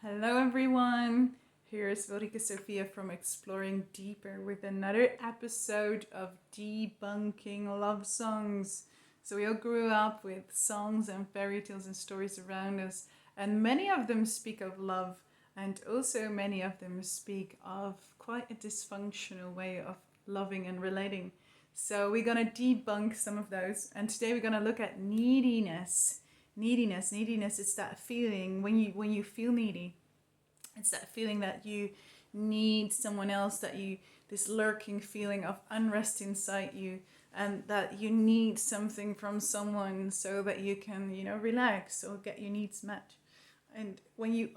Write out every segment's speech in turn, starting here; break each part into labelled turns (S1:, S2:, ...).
S1: Hello everyone, here's Ulrike Sophia from Exploring Deeper with another episode of Debunking Love Songs. So we all grew up with songs and fairy tales and stories around us, and many of them speak of love, and also many of them speak of quite a dysfunctional way of loving and relating. So we're going to debunk some of those, and today we're going to look at neediness. Neediness is that feeling when you feel needy. It's that feeling that you need someone else, this lurking feeling of unrest inside you, and that you need something from someone so that you can, relax or get your needs met. And when you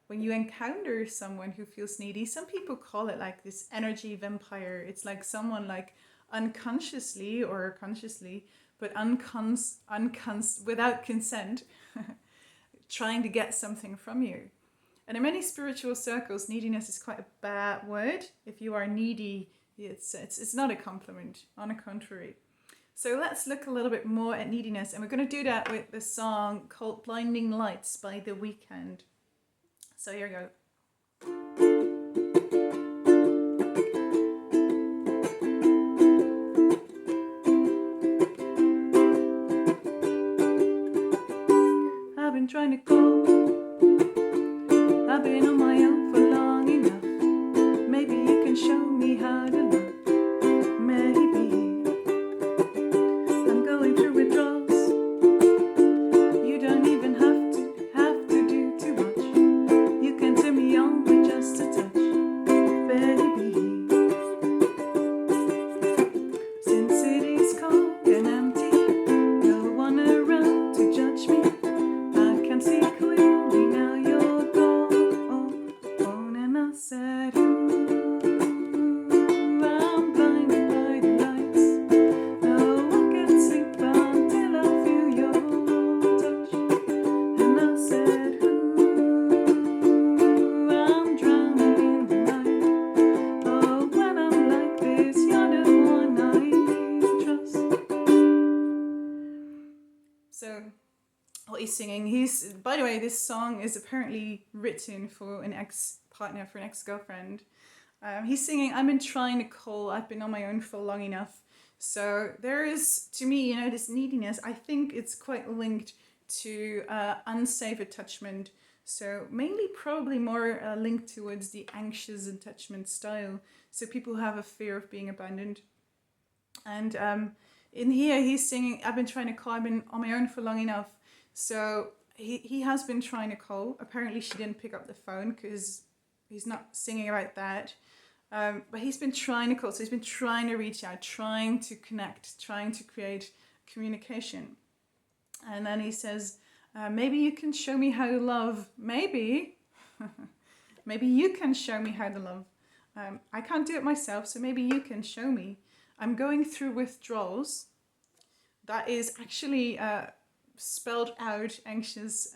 S1: encounter someone who feels needy, some people call it like this energy vampire. It's like someone like unconsciously or consciously, but without consent, trying to get something from you. And in many spiritual circles, neediness is quite a bad word. If you are needy, it's not a compliment, on the contrary. So let's look a little bit more at neediness, and we're going to do that with the song called Blinding Lights by The Weeknd. So here we go. I've been trying to go, I've been on my own for long enough. Maybe you can show me how to love. Maybe I'm going through withdrawals. You don't even have to do too much. You can turn me on with just a touch, baby. Since it is cold and empty, no one around to judge me. I can see clearly now you're gone, and I said, ooh, I'm blinded by the lights. No, I can't sleep until I feel your touch. And I said, ooh, I'm drowning in the night. Oh, when I'm like this, you're the one I trust. So what he's singing, by the way, this song is apparently written for an ex-partner, for an ex-girlfriend. He's singing, I've been trying to call, I've been on my own for long enough. So there is, to me, this neediness, I think it's quite linked to unsafe attachment. So mainly probably more linked towards the anxious attachment style. So people have a fear of being abandoned. And in here, he's singing, I've been trying to call, I've been on my own for long enough. So he has been trying to call. Apparently she didn't pick up the phone because he's not singing about that. But he's been trying to call. So he's been trying to reach out, trying to connect, trying to create communication. And then he says, maybe you can show me how to love. Maybe. Maybe you can show me how to love. I can't do it myself, so maybe you can show me. I'm going through withdrawals. That is actually spelled out anxious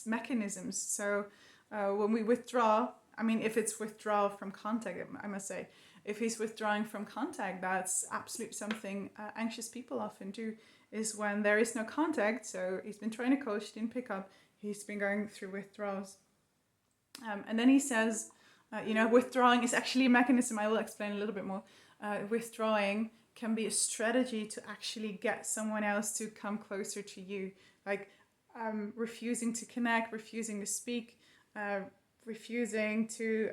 S1: mechanisms. So when we withdraw, if it's withdrawal from contact, I must say, if he's withdrawing from contact, that's absolutely something anxious people often do, is when there is no contact. So he's been trying to call, she didn't pick up, he's been going through withdrawals. And then he says, withdrawing is actually a mechanism. I will explain a little bit more. Withdrawing can be a strategy to actually get someone else to come closer to you, like refusing to connect, refusing to speak, refusing to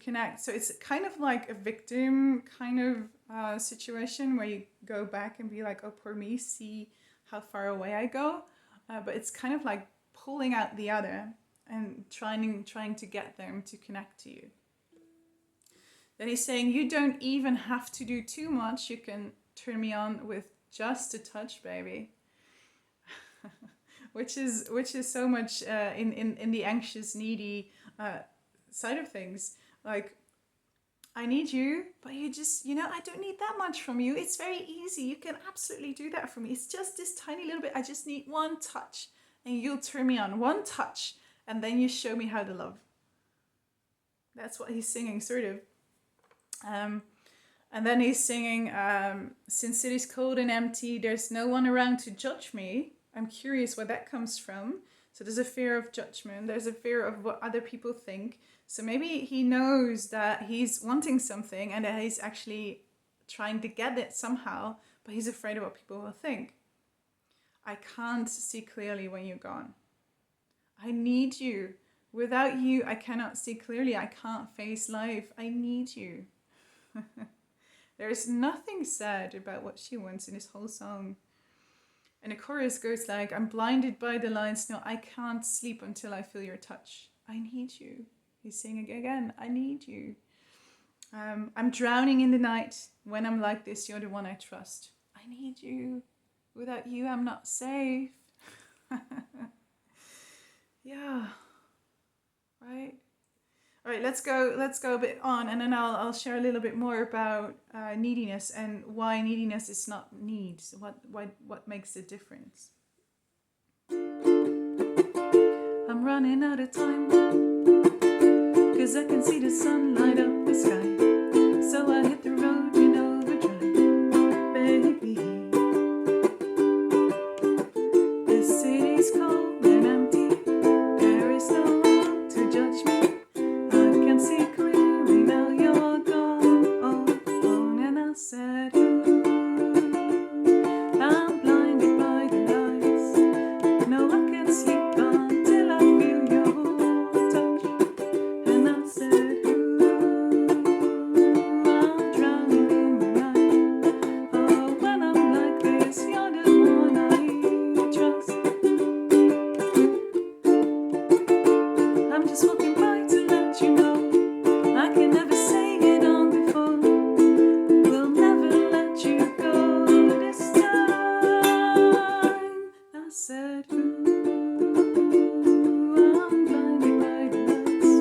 S1: connect. So it's kind of like a victim kind of situation where you go back and be like, oh, poor me, see how far away I go. But it's kind of like pulling out the other and trying to get them to connect to you. Then he's saying, you don't even have to do too much. You can turn me on with just a touch, baby. which is so much in the anxious, needy side of things. Like, I need you, but you just, I don't need that much from you. It's very easy. You can absolutely do that for me. It's just this tiny little bit. I just need one touch and you'll turn me on. One touch. And then you show me how to love. That's what he's singing, sort of. And then he's singing, since it is cold and empty, there's no one around to judge me. I'm curious where that comes from. So there's a fear of judgment. There's a fear of what other people think. So maybe he knows that he's wanting something and that he's actually trying to get it somehow, but he's afraid of what people will think. I can't see clearly when you're gone. I need you. Without you, I cannot see clearly. I can't face life. I need you. There's nothing sad about what she wants in this whole song. And the chorus goes like, I'm blinded by the lights. No, I can't sleep until I feel your touch. I need you. He's singing again, I need you. I'm drowning in the night. When I'm like this, you're the one I trust. I need you. Without you, I'm not safe. Yeah. Right? All right, let's go a bit on, and then I'll share a little bit more about neediness and why neediness is not needs. What makes the difference? I'm running out of time, 'cause I can see the sun light up the sky. So I hit the road in overdrive, baby. The city's cold and empty. There is no one to judge me. I can see clearly now you're gone, and I said, I'm blinded by the lights. No, I can't sleep until I feel your touch. And I said, I'm drowning in the night. Oh, when I'm like this, you're the one I trust. I'm just walking by to let you know I can never say it on the phone. We'll never let you go this time. I said, I'm blinded by the lights.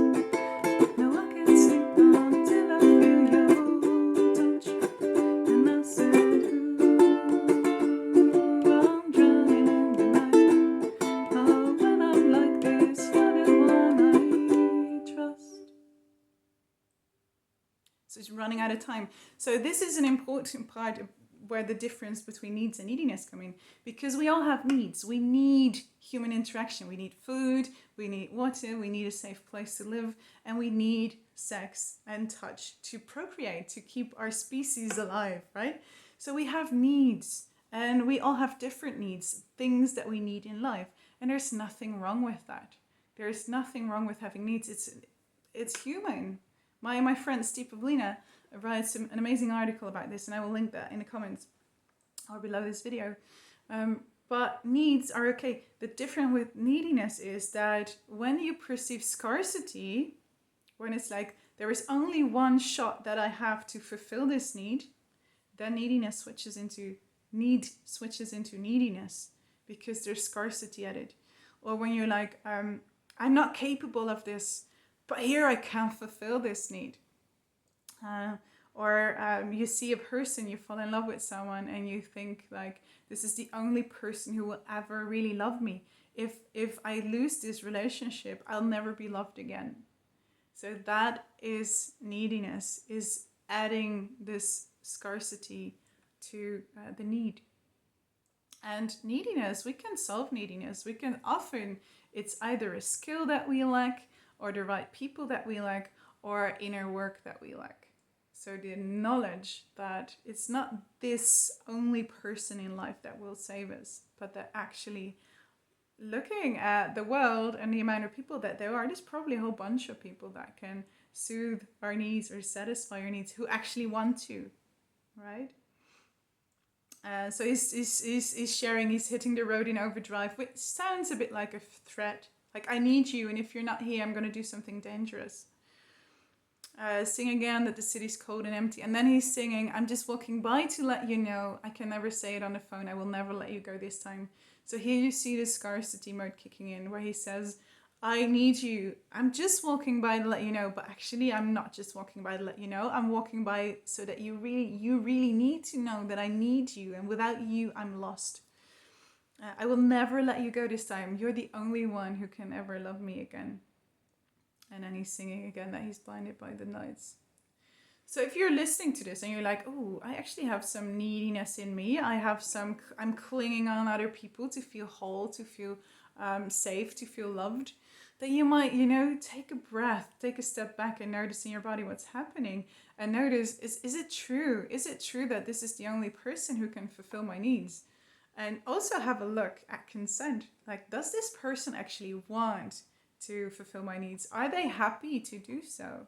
S1: No, I can't sleep until I feel your touch. And I said, I'm drowning in the night. Oh, when I'm like this, you're the one I trust. So it's running out of time. So this is an important part of where the difference between needs and neediness come in, because we all have needs. We need human interaction. We need food, we need water, we need a safe place to live, and we need sex and touch to procreate, to keep our species alive, right? So we have needs, and we all have different needs, things that we need in life, and there's nothing wrong with that. There's nothing wrong with having needs. It's human. My friend Steve Pavlina writes an amazing article about this, and I will link that in the comments or below this video. But needs are okay. The difference with neediness is that when you perceive scarcity, when it's like there is only one shot that I have to fulfill this need, then neediness switches into neediness because there's scarcity at it. Or when you're like, I'm not capable of this, but here I can fulfill this need. Or you see a person, you fall in love with someone, and you think like, this is the only person who will ever really love me. If I lose this relationship, I'll never be loved again. So that is neediness, is adding this scarcity to the need. And neediness, we can solve neediness. We can often, it's either a skill that we lack, or the right people that we lack, or inner work that we lack. So the knowledge that it's not this only person in life that will save us, but that actually looking at the world and the amount of people that there are, there's probably a whole bunch of people that can soothe our needs or satisfy our needs who actually want to, right? So he's sharing, he's hitting the road in overdrive, which sounds a bit like a threat. Like, I need you, and if you're not here, I'm going to do something dangerous. Sing again that the city's cold and empty. And then he's singing, I'm just walking by to let you know. I can never say it on the phone. I will never let you go this time. So here you see the scarcity mode kicking in, where he says, I need you. I'm just walking by to let you know. But actually, I'm not just walking by to let you know. I'm walking by so that you really need to know that I need you. And without you, I'm lost. I will never let you go this time. You're the only one who can ever love me again. And then he's singing again that he's blinded by the lights. So if you're listening to this and you're like, oh, I actually have some neediness in me. I'm clinging on other people to feel whole, to feel safe, to feel loved, that you might, take a breath, take a step back and notice in your body what's happening, and notice, is it true? Is it true that this is the only person who can fulfill my needs? And also have a look at consent. Like, does this person actually want to fulfill my needs? Are they happy to do so?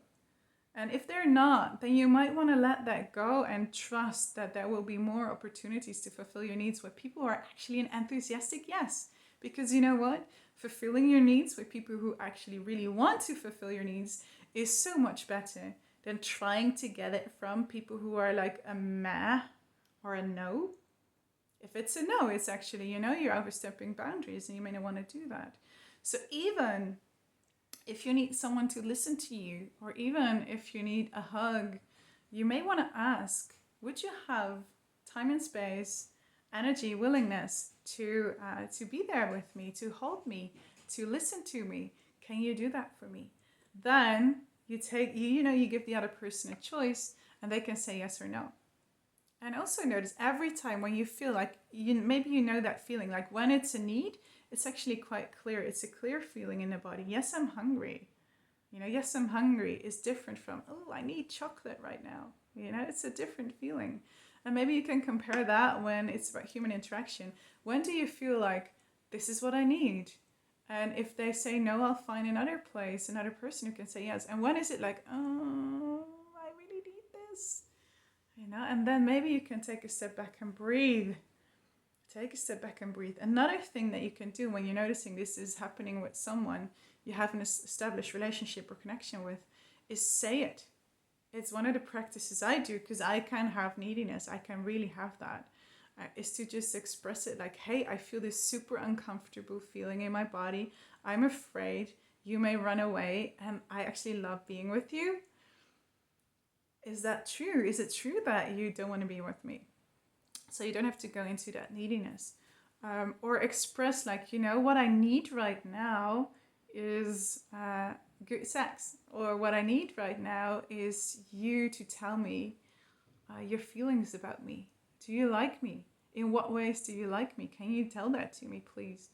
S1: And if they're not, then you might want to let that go and trust that there will be more opportunities to fulfill your needs with people who are actually an enthusiastic yes. Because you know what? Fulfilling your needs with people who actually really want to fulfill your needs is so much better than trying to get it from people who are like a meh or a no. If it's a no, it's actually, you're overstepping boundaries and you may not want to do that. So even if you need someone to listen to you, or even if you need a hug, you may want to ask, would you have time and space, energy, willingness to be there with me, to hold me, to listen to me? Can you do that for me? Then you give the other person a choice, and they can say yes or no. And also notice every time when you feel like, maybe that feeling, like when it's a need, it's actually quite clear. It's a clear feeling in the body. Yes, I'm hungry. Yes, I'm hungry is different from, oh, I need chocolate right now. It's a different feeling. And maybe you can compare that when it's about human interaction. When do you feel like, this is what I need? And if they say no, I'll find another place, another person who can say yes. And when is it like, oh, I really need this? And then maybe you can take a step back and breathe. Take a step back and breathe. Another thing that you can do when you're noticing this is happening with someone you have an established relationship or connection with is say it. It's one of the practices I do because I can have neediness. I can really have that. Is to just express it like, hey, I feel this super uncomfortable feeling in my body. I'm afraid you may run away and I actually love being with you. Is that true? Is it true that you don't want to be with me? So you don't have to go into that neediness. Or express like, what I need right now is good sex. Or what I need right now is you to tell me your feelings about me. Do you like me? In what ways do you like me? Can you tell that to me, please?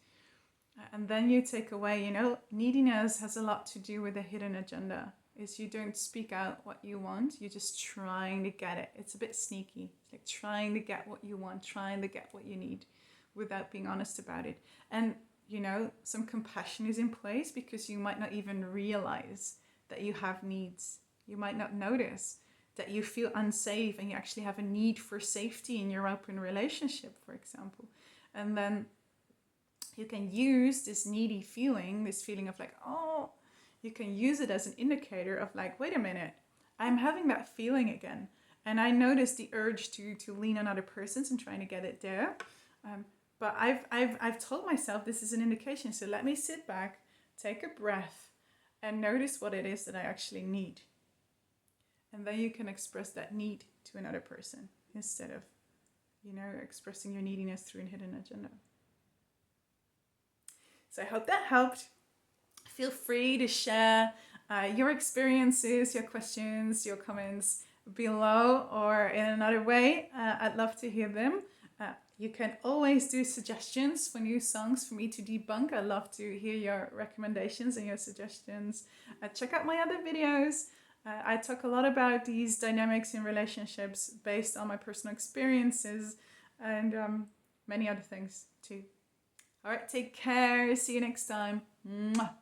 S1: And then you take away, neediness has a lot to do with a hidden agenda. Is you don't speak out what you want, you're just trying to get it. It's a bit sneaky. It's like trying to get what you want, trying to get what you need without being honest about it. And, some compassion is in place because you might not even realize that you have needs. You might not notice that you feel unsafe and you actually have a need for safety in your open relationship, for example. And then you can use this needy feeling, this feeling of like, oh, you can use it as an indicator of like, wait a minute, I'm having that feeling again. And I notice the urge to lean on other persons and trying to get it there. But I've told myself this is an indication. So let me sit back, take a breath, and notice what it is that I actually need. And then you can express that need to another person instead of, expressing your neediness through a hidden agenda. So I hope that helped. Feel free to share your experiences, your questions, your comments below or in another way. I'd love to hear them. You can always do suggestions for new songs for me to debunk. I'd love to hear your recommendations and your suggestions. Check out my other videos. I talk a lot about these dynamics in relationships based on my personal experiences and many other things too. All right, take care. See you next time. Mwah.